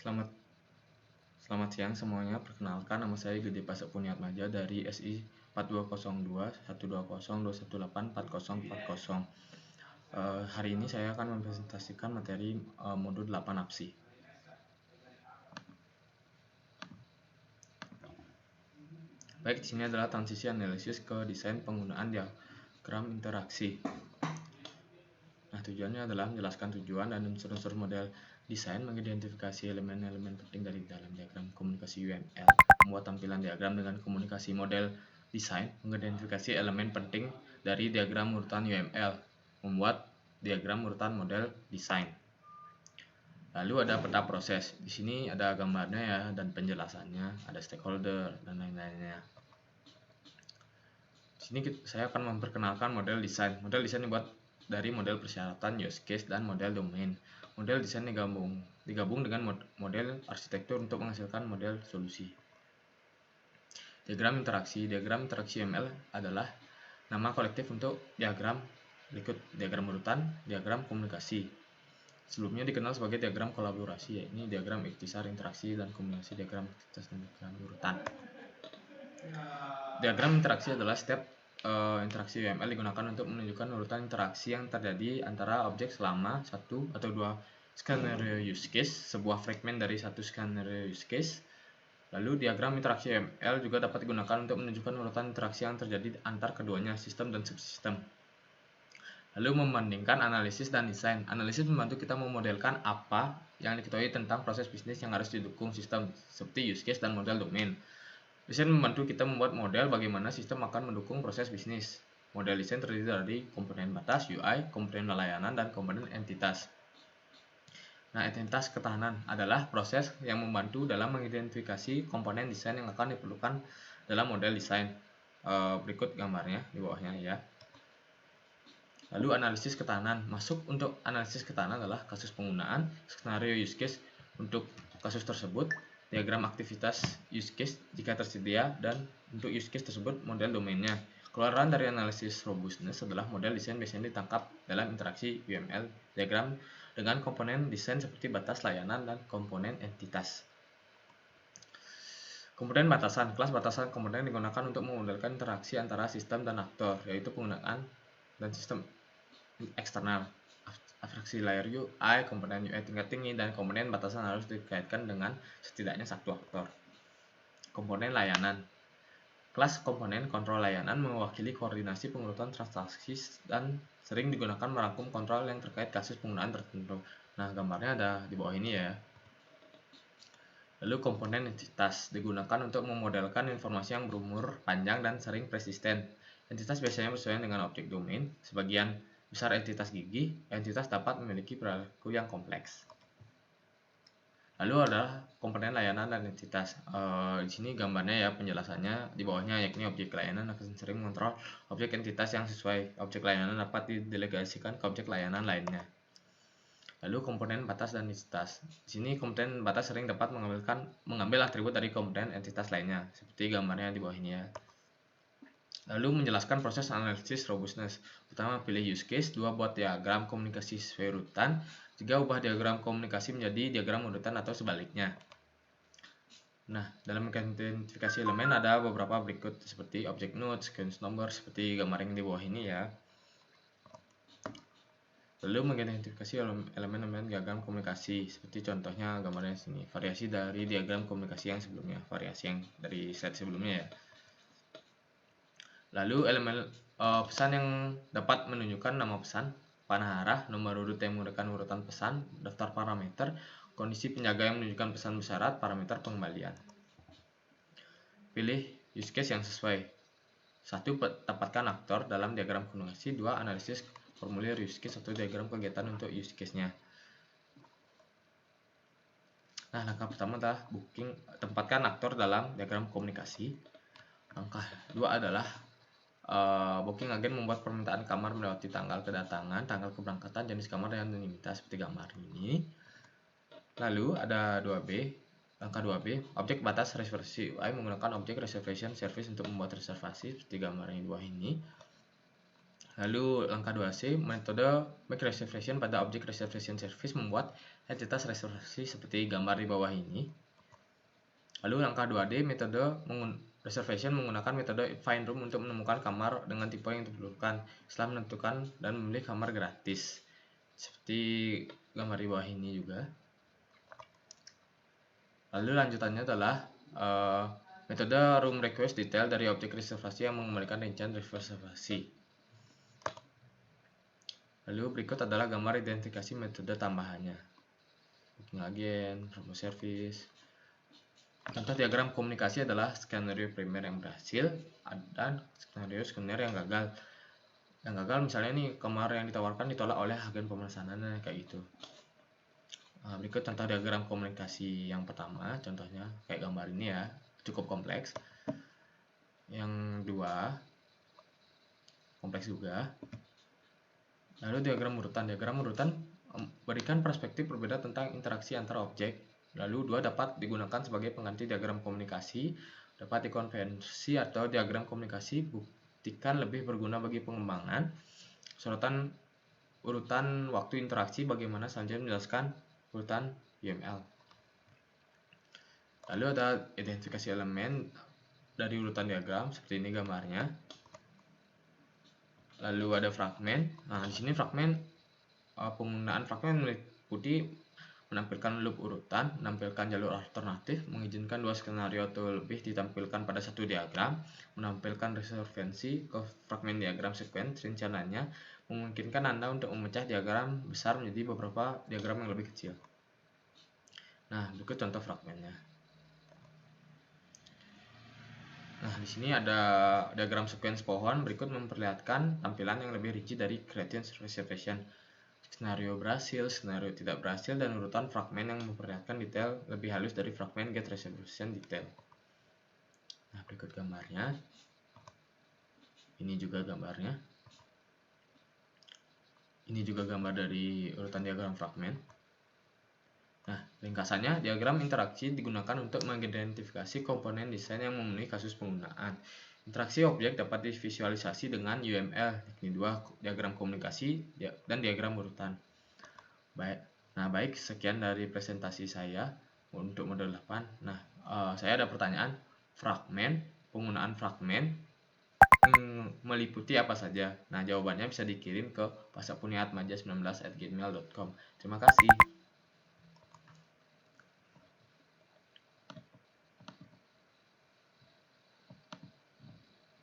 Selamat Selamat siang semuanya. Perkenalkan, nama saya Gede Pasek Puniatmaja dari SI 4202 120 218 4040. Hari ini saya akan mempresentasikan materi modul 8 APSI. Baik, di sini adalah transisi analisis ke desain penggunaan diagram interaksi. Nah, tujuannya adalah menjelaskan tujuan dan unsur-unsur model desain, mengidentifikasi elemen-elemen penting dari dalam diagram komunikasi UML, membuat tampilan diagram dengan komunikasi model desain, mengidentifikasi elemen penting dari diagram urutan UML, membuat diagram urutan model desain. Lalu ada peta proses. Di sini ada gambarnya ya dan penjelasannya, ada stakeholder dan lain-lainnya. Di sini saya akan memperkenalkan model desain. Model desain dibuat dari model persyaratan, use case, dan model domain. Model desain digabung dengan model arsitektur untuk menghasilkan model solusi. Diagram interaksi. Diagram interaksi UML adalah nama kolektif untuk diagram berikut: diagram urutan, diagram komunikasi. Sebelumnya dikenal sebagai diagram kolaborasi, yaitu diagram ikhtisar interaksi dan kombinasi diagram aktivitas dan diagram urutan. Diagram interaksi adalah step interaksi UML digunakan untuk menunjukkan urutan interaksi yang terjadi antara objek selama satu atau dua skenario use case, sebuah fragmen dari satu skenario use case. Lalu diagram interaksi UML juga dapat digunakan untuk menunjukkan urutan interaksi yang terjadi antar keduanya, sistem dan subsistem. Lalu membandingkan analisis dan desain. Analisis membantu kita memodelkan apa yang diketahui tentang proses bisnis yang harus didukung sistem, seperti use case dan model domain. Desain membantu kita membuat model bagaimana sistem akan mendukung proses bisnis. Model desain terdiri dari komponen batas, UI, komponen layanan, dan komponen entitas. Nah, entitas ketahanan adalah proses yang membantu dalam mengidentifikasi komponen desain yang akan diperlukan dalam model desain. Berikut gambarnya di bawahnya ya. Lalu analisis ketahanan. Masuk untuk analisis ketahanan adalah kasus penggunaan, skenario use case untuk kasus tersebut, diagram aktivitas use case jika tersedia, dan untuk use case tersebut model domainnya. Keluaran dari analisis robustness adalah model desain biasanya ditangkap dalam interaksi UML diagram dengan komponen desain seperti batas layanan dan komponen entitas. Komponen batasan. Kelas batasan komponen digunakan untuk memodelkan interaksi antara sistem dan aktor, yaitu penggunaan dan sistem eksternal. Abstraksi layer UI, komponen UI tingkat tinggi, dan komponen batasan harus dikaitkan dengan setidaknya satu aktor. Komponen layanan. Kelas komponen kontrol layanan mewakili koordinasi pengurutan transaksi dan sering digunakan merangkum kontrol yang terkait kasus penggunaan tertentu. Nah, gambarnya ada di bawah ini ya. Lalu komponen entitas digunakan untuk memodelkan informasi yang berumur panjang dan sering persisten. Entitas biasanya bersesuaian dengan objek domain. Sebagian besar entitas gigi, entitas dapat memiliki perilaku yang kompleks. Lalu ada komponen layanan dan entitas. Di sini gambarnya ya, penjelasannya di bawahnya, yakni objek layanan akan sering mengontrol objek entitas yang sesuai. Objek layanan dapat didelegasikan ke objek layanan lainnya. Lalu komponen batas dan entitas. Di sini komponen batas sering dapat mengambil atribut dari komponen entitas lainnya, seperti gambarnya di bawah ini ya. Lalu menjelaskan proses analisis robustness. Pertama, pilih use case. 2, buat diagram komunikasi sesuai urutan. 3, ubah diagram komunikasi menjadi diagram urutan atau sebaliknya. Nah, dalam mengidentifikasi elemen ada beberapa berikut, seperti object node, sequence number, seperti gambar yang di bawah ini ya. Lalu mengidentifikasi elemen-elemen diagram komunikasi, seperti contohnya gambarnya di sini. Variasi dari diagram komunikasi yang sebelumnya, variasi yang dari slide sebelumnya ya. Lalu elemen pesan yang dapat menunjukkan nama pesan, panah arah, nomor urut yang menggunakan urutan pesan, daftar parameter, kondisi penjaga yang menunjukkan pesan bersyarat, parameter pengembalian. Pilih use case yang sesuai. 1, tempatkan aktor dalam diagram komunikasi. 2, analisis formulir use case atau diagram kegiatan untuk use case-nya. Nah, langkah pertama adalah tempatkan aktor dalam diagram komunikasi. Langkah 2 adalah booking agen membuat permintaan kamar melewati tanggal kedatangan, tanggal keberangkatan, jenis kamar, dan anonimitas seperti gambar ini. Lalu ada 2B. Langkah 2B, objek batas reservasi UI menggunakan objek reservation service untuk membuat reservasi seperti gambar yang di bawah ini. Lalu langkah 2C, metode make reservation pada objek reservation service membuat entitas reservasi seperti gambar di bawah ini. Lalu langkah 2D, metode reservation menggunakan metode find room untuk menemukan kamar dengan tipe yang diperlukan setelah menentukan dan memilih kamar gratis. Seperti gambar di bawah ini juga. Lalu lanjutannya adalah metode room request detail dari objek reservasi yang mengembalikan rincian reservasi. Lalu berikut adalah gambar identifikasi metode tambahannya. Booking agent, promo service. Contoh diagram komunikasi adalah skenario primer yang berhasil dan skenario yang gagal. Yang gagal misalnya nih, kamar yang ditawarkan ditolak oleh agen pemesanannya kayak gitu. Berikut contoh diagram komunikasi yang pertama, contohnya kayak gambar ini ya, cukup kompleks. Yang dua, kompleks juga. Lalu diagram urutan berikan perspektif berbeda tentang interaksi antara objek. Lalu dua dapat digunakan sebagai pengganti diagram komunikasi, dapat dikonversi atau diagram komunikasi buktikan lebih berguna bagi pengembangan. Sorotan urutan waktu interaksi bagaimana selanjutnya menjelaskan urutan UML. Lalu ada identifikasi elemen dari urutan diagram seperti ini gambarnya. Lalu ada fragmen. Nah, di sini penggunaan fragmen meliputi menampilkan loop urutan, menampilkan jalur alternatif, mengizinkan dua skenario atau lebih ditampilkan pada satu diagram, menampilkan reservensi ke fragmen diagram sequence, rencananya memungkinkan Anda untuk memecah diagram besar menjadi beberapa diagram yang lebih kecil. Nah, berikut contoh fragmennya. Nah, di sini ada diagram sequence pohon, berikut memperlihatkan tampilan yang lebih rinci dari creation reservation. Skenario berhasil, skenario tidak berhasil, dan urutan fragmen yang memperlihatkan detail lebih halus dari fragmen get resolution detail. Nah, berikut gambarnya. Ini juga gambarnya. Ini juga gambar dari urutan diagram fragmen. Nah, ringkasannya, diagram interaksi digunakan untuk mengidentifikasi komponen desain yang memenuhi kasus penggunaan. Interaksi objek dapat divisualisasi dengan UML, yakni dua diagram komunikasi dan diagram urutan. Baik, sekian dari presentasi saya untuk modul 8. Nah, saya ada pertanyaan, penggunaan fragmen meliputi apa saja? Nah, jawabannya bisa dikirim ke pasapuniatmaja19@gmail.com. Terima kasih.